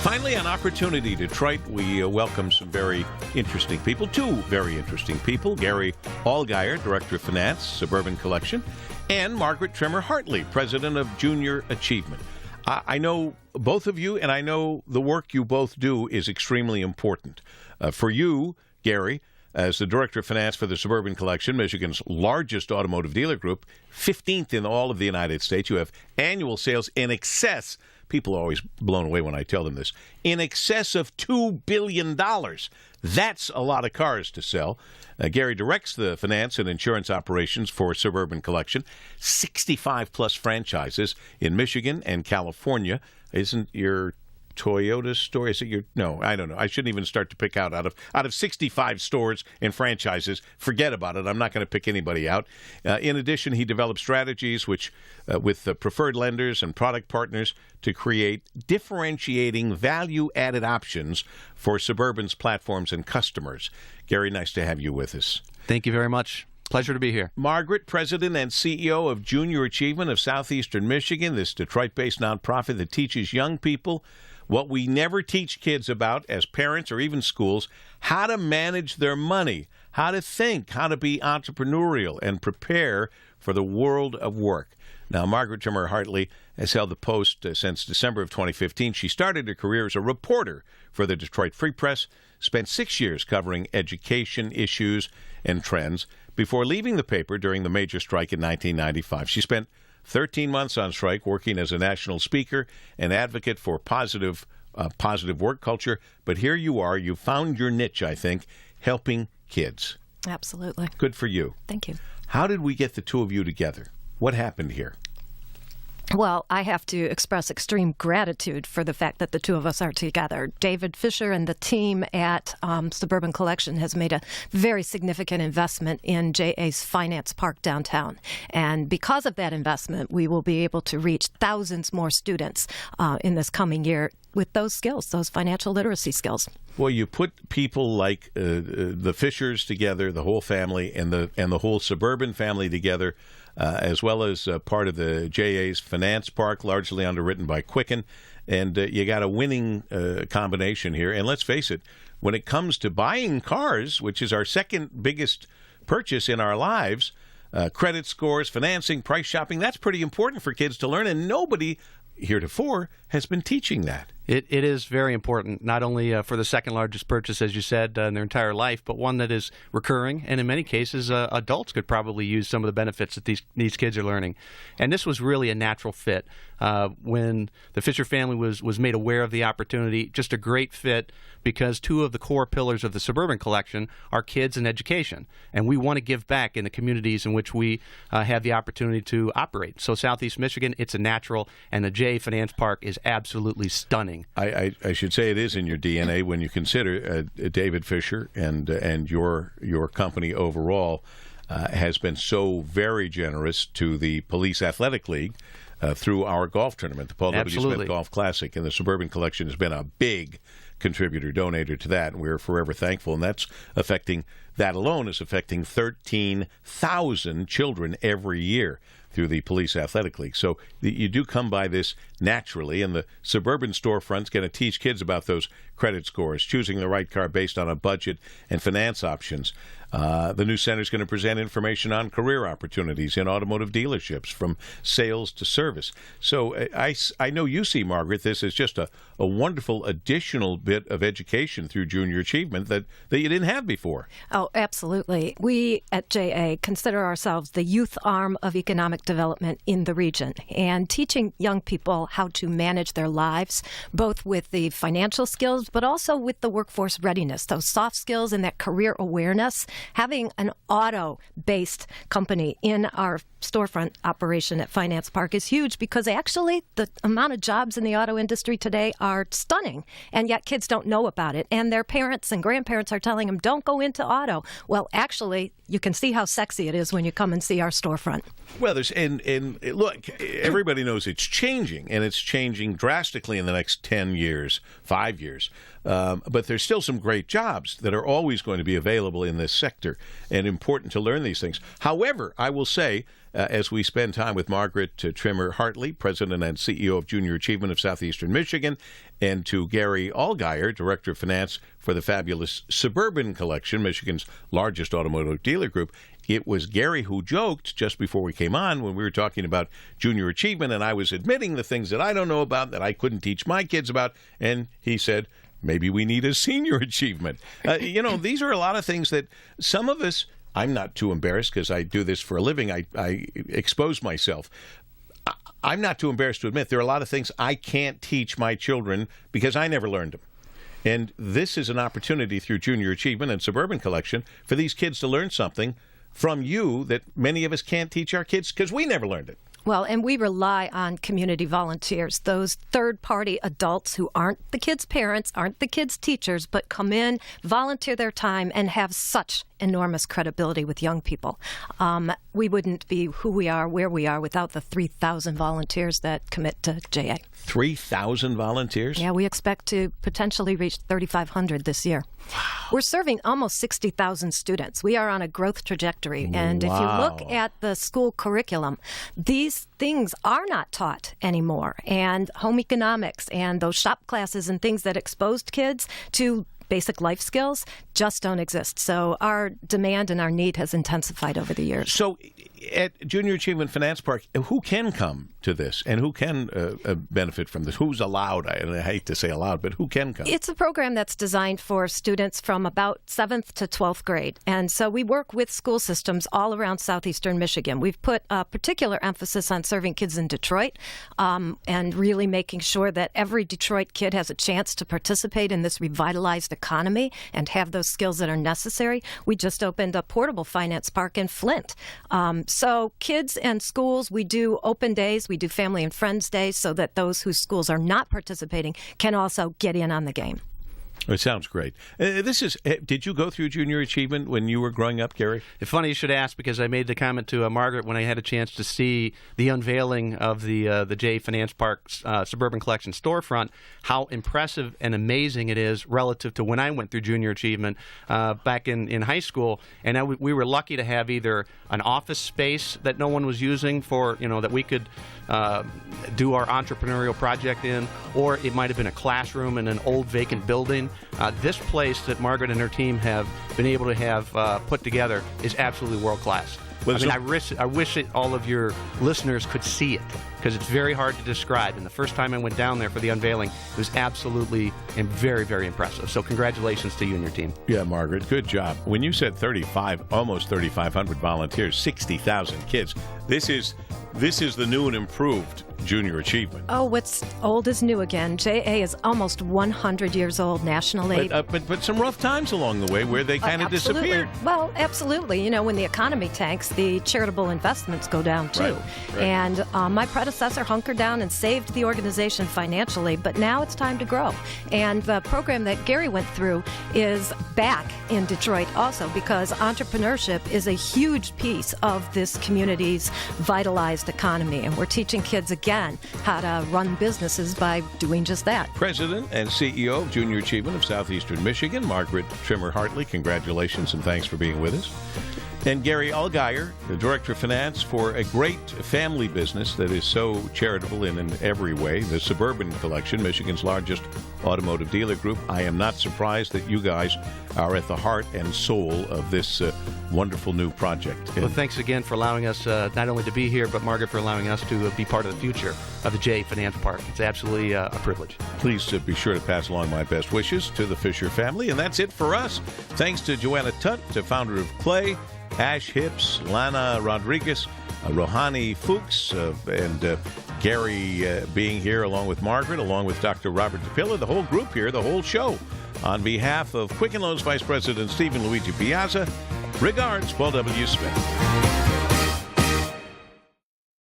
Finally, on Opportunity Detroit, we welcome some very interesting people, two very interesting people, Gary Allgaier, Director of Finance, Suburban Collection, and Margaret Trimmer Hartley, President of Junior Achievement. I know both of you, and I know the work you both do is extremely important. For you, Gary, as the Director of Finance for the Suburban Collection, Michigan's largest automotive dealer group, 15th in all of the United States, you have annual sales in excess, people are always blown away when I tell them this, in excess of $2 billion. That's a lot of cars to sell. Gary directs the finance and insurance operations for Suburban Collection, 65-plus franchises in Michigan and California. Isn't your Toyota store? Is it your? No, I don't know. I shouldn't even start to pick out of 65 stores and franchises. Forget about it. I'm not going to pick anybody out. In addition, he develops strategies with preferred lenders and product partners to create differentiating value-added options for Suburban's platforms and customers. Gary, nice to have you with us. Thank you very much. Pleasure to be here. Margaret, President and CEO of Junior Achievement of Southeastern Michigan, this Detroit-based nonprofit that teaches young people what we never teach kids about as parents or even schools, how to manage their money, how to think, how to be entrepreneurial and prepare for the world of work. Now, Margaret Trimmer Hartley has held the post since December of 2015. She started her career as a reporter for the Detroit Free Press, spent 6 years covering education issues and trends before leaving the paper during the major strike in 1995. She spent 13 months on strike working as a national speaker and advocate for positive work culture. But here you are. You found your niche, I think, helping kids. Absolutely. Good for you. Thank you. How did we get the two of you together? What happened here? Well, I have to express extreme gratitude for the fact that the two of us are together. David Fisher and the team at Suburban Collection has made a very significant investment in JA's Finance Park downtown. And because of that investment, we will be able to reach thousands more students in this coming year with those skills, those financial literacy skills. Well, you put people like the Fishers together, the whole family, and the whole Suburban family together, as well as part of the JA's Finance Park, largely underwritten by Quicken. And you got a winning combination here. And let's face it, when it comes to buying cars, which is our second biggest purchase in our lives, credit scores, financing, price shopping, that's pretty important for kids to learn. And nobody heretofore has been teaching that. It is very important, not only for the second largest purchase, as you said, in their entire life, but one that is recurring. And in many cases, adults could probably use some of the benefits that these kids are learning. And this was really a natural fit. When the Fisher family was made aware of the opportunity, just a great fit, because two of the core pillars of the Suburban Collection are kids and education. And we want to give back in the communities in which we have the opportunity to operate. So Southeast Michigan, it's a natural, and the JA Finance Park is absolutely stunning. I should say it is in your DNA when you consider David Fisher and your company overall has been so very generous to the Police Athletic League through our golf tournament, the Paul W. Smith Golf Classic, and the Suburban Collection has been a big contributor, donator to that, and we're forever thankful. And that alone is affecting 13,000 children every year through the Police Athletic League. So you do come by this naturally, and the Suburban storefront's going to teach kids about those credit scores, choosing the right car based on a budget and finance options. The new center is going to present information on career opportunities in automotive dealerships, from sales to service. So I know you see, Margaret, this as just a wonderful additional bit of education through Junior Achievement that you didn't have before. Oh, absolutely. We at JA consider ourselves the youth arm of economic development in the region, and teaching young people how to manage their lives, both with the financial skills, but also with the workforce readiness, those soft skills and that career awareness. Having an auto-based company in our storefront operation at Finance Park is huge, because actually the amount of jobs in the auto industry today are stunning, and yet kids don't know about it. And their parents and grandparents are telling them, don't go into auto. Well, actually, you can see how sexy it is when you come and see our storefront. Well, and look, everybody knows it's changing, and it's changing drastically in the next 10 years, 5 years. But there's still some great jobs that are always going to be available in this sector, and important to learn these things. However, I will say, as we spend time with Margaret Trimmer Hartley, President and CEO of Junior Achievement of Southeastern Michigan, and to Gary Allgaier, Director of Finance for the fabulous Suburban Collection, Michigan's largest automotive dealer group. It was Gary who joked just before we came on when we were talking about Junior Achievement, and I was admitting the things that I don't know about, that I couldn't teach my kids about, and he said, maybe we need a Senior Achievement. These are a lot of things that some of us, I'm not too embarrassed because I do this for a living, I expose myself. I'm not too embarrassed to admit there are a lot of things I can't teach my children because I never learned them. And this is an opportunity through Junior Achievement and Suburban Collection for these kids to learn something from you that many of us can't teach our kids because we never learned it. Well, and we rely on community volunteers, those third-party adults who aren't the kids' parents, aren't the kids' teachers, but come in, volunteer their time, and have such enormous credibility with young people. We wouldn't be who we are, where we are, without the 3,000 volunteers that commit to JA. 3,000 volunteers? Yeah, we expect to potentially reach 3,500 this year. Wow. We're serving almost 60,000 students. We are on a growth trajectory. And if you look at the school curriculum, these things are not taught anymore. And home economics and those shop classes and things that exposed kids to basic life skills just don't exist. So our demand and our need has intensified over the years. So at Junior Achievement Finance Park, who can come to this and who can benefit from this? Who's allowed? I hate to say allowed, but who can come? It's a program that's designed for students from about 7th to 12th grade. And so we work with school systems all around southeastern Michigan. We've put a particular emphasis on serving kids in Detroit and really making sure that every Detroit kid has a chance to participate in this revitalized economy and have those skills that are necessary. We just opened a portable finance park in Flint. So kids and schools, we do open days, we do family and friends days so that those whose schools are not participating can also get in on the game. It sounds great. Did you go through Junior Achievement when you were growing up, Gary? It's funny you should ask because I made the comment to Margaret when I had a chance to see the unveiling of the JA Finance Park Suburban Collection storefront, how impressive and amazing it is relative to when I went through Junior Achievement back in high school. And we were lucky to have either an office space that no one was using for, that we could do our entrepreneurial project in, or it might have been a classroom in an old vacant building. This place that Margaret and her team have been able to have put together is absolutely world class. I wish all of your listeners could see it because it's very hard to describe. And the first time I went down there for the unveiling, it was absolutely and very, very impressive. So congratulations to you and your team. Yeah, Margaret, good job. When you said almost 3,500 volunteers, 60,000 kids, this is the new and improved Junior Achievement. Oh, what's old is new again. JA is almost 100 years old nationally. But some rough times along the way where they kind of disappeared. Well, absolutely. When the economy tanks, the charitable investments go down too. Right. And my predecessor hunkered down and saved the organization financially, but now it's time to grow. And the program that Gary went through is back in Detroit also because entrepreneurship is a huge piece of this community's vitalized economy. And we're teaching kids again how to run businesses by doing just that. President and CEO of Junior Achievement of Southeastern Michigan, Margaret Trimmer Hartley, congratulations and thanks for being with us. And Gary Allgaier, the Director of Finance for a great family business that is so charitable in every way, the Suburban Collection, Michigan's largest automotive dealer group. I am not surprised that you guys are at the heart and soul of this wonderful new project. Well, thanks again for allowing us not only to be here, but Margaret for allowing us to be part of the future of the JA Finance Park. It's absolutely a privilege. Please be sure to pass along my best wishes to the Fisher family. And that's it for us. Thanks to Joanna Tutt, the founder of Clay, Ash Hips, Lana Rodriguez, Rohani Fuchs, and Gary being here along with Margaret, along with Dr. Robert DePilla, the whole group here, the whole show. On behalf of Quicken Loans Vice President Stephen Luigi Piazza, regards, Paul W. Smith.